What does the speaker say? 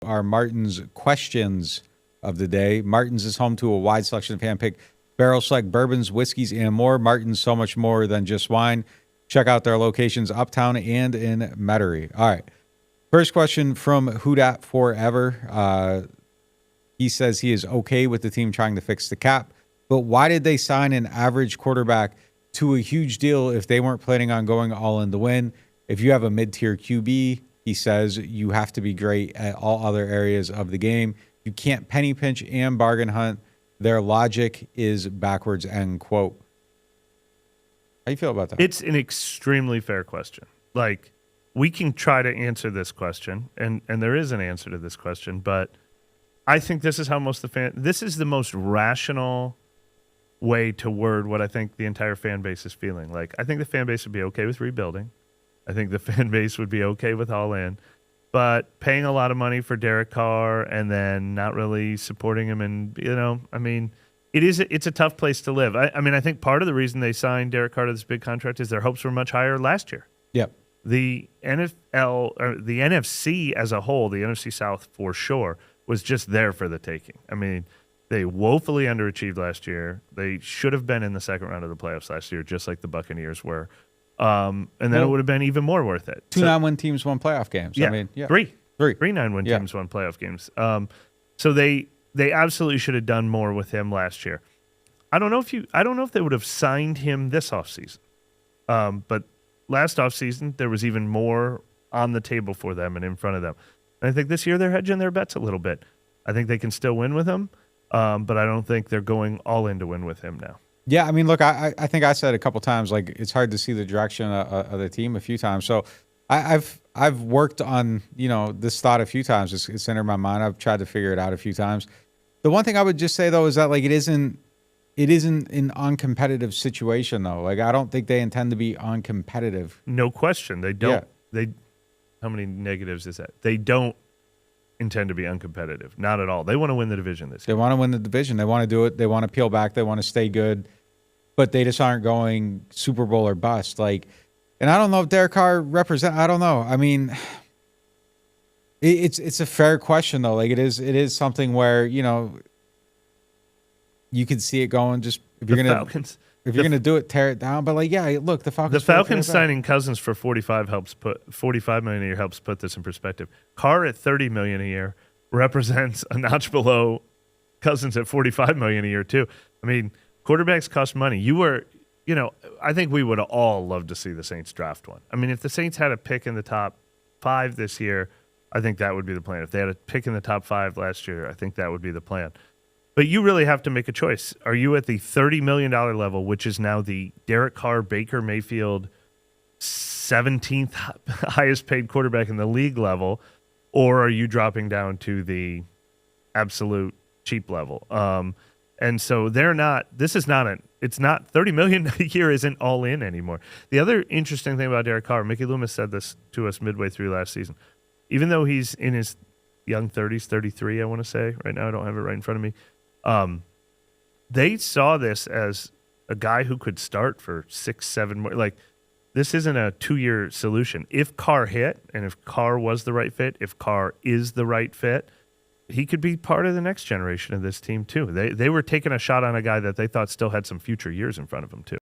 Our Martin's questions of the day. Martin's is home to a wide selection of hand-picked barrel select bourbons, whiskeys, and more. Martin's, so much more than just wine. Check out their locations uptown and in Metairie. All right. First question from Who Dat Forever. He says he is okay with the team trying to fix the cap, but why did they sign an average quarterback to a huge deal if they weren't planning on going all in to win? If you have a mid-tier QB, he says, you have to be great at all other areas of the game. You can't penny pinch and bargain hunt. Their logic is backwards, end quote. How do you feel about that? It's an extremely fair question. Like, we can try to answer this question, and there is an answer to this question, but I think this is how this is the most rational way to word what I think the entire fan base is feeling. Like, I think the fan base would be okay with rebuilding. I think the fan base would be okay with all in. But paying a lot of money for Derek Carr and then not really supporting him, and it's a tough place to live. I think part of the reason they signed Derek Carr to this big contract is their hopes were much higher last year. Yep. The NFL or the NFC as a whole, the NFC South for sure, was just there for the taking. I mean, they woefully underachieved last year. They should have been in the second round of the playoffs last year, just like the Buccaneers were. And then it would have been even more worth it. 2 9-win teams won playoff games. Yeah, three 9-win teams won playoff games. So they absolutely should have done more with him last year. I don't know if they would have signed him this offseason. But last offseason there was even more on the table for them and in front of them. And I think this year they're hedging their bets a little bit. I think they can still win with him, but I don't think they're going all in to win with him now. Yeah, I mean, look, I think I said a couple times, like, it's hard to see the direction of the team a few times. So I've worked on, this thought a few times. It's entered my mind. I've tried to figure it out a few times. The one thing I would just say, though, is that, like, it isn't an uncompetitive situation, though. Like, I don't think they intend to be uncompetitive. No question. They don't. Yeah. How many negatives is that? They don't intend to be uncompetitive. Not at all. They want to win the division this year. They want to win the division. They want to do it. They want to peel back. They want to stay good. But they just aren't going Super Bowl or bust. Like, and I don't know if Derek Carr I don't know. I mean, it's a fair question, though. Like, it is something where, you can see it going. Just if you're gonna do it, tear it down. But, like, yeah, look, the Falcons signing Cousins for $45 million a year helps put this in perspective. Carr at $30 million a year represents a notch below Cousins at $45 million a year too. I mean, quarterbacks cost money. I think we would all love to see the Saints draft one. I mean, if the Saints had a pick in the top 5 this year, I think that would be the plan. If they had a pick in the top 5 last year, I think that would be the plan. But you really have to make a choice. Are you at the $30 million level, which is now the Derek Carr, Baker Mayfield, 17th highest paid quarterback in the league level, or are you dropping down to the absolute cheap level? And so it's not $30 million a year isn't all in anymore. The other interesting thing about Derek Carr, Mickey Loomis said this to us midway through last season. Even though he's in his young 30s, 33, I want to say. Right now I don't have it right in front of me. They saw this as a guy who could start for 6-7 more. Like, this isn't a 2-year solution. If Carr hit, and if Carr was the right fit, if Carr is the right fit, he could be part of the next generation of this team too. They were taking a shot on a guy that they thought still had some future years in front of him too.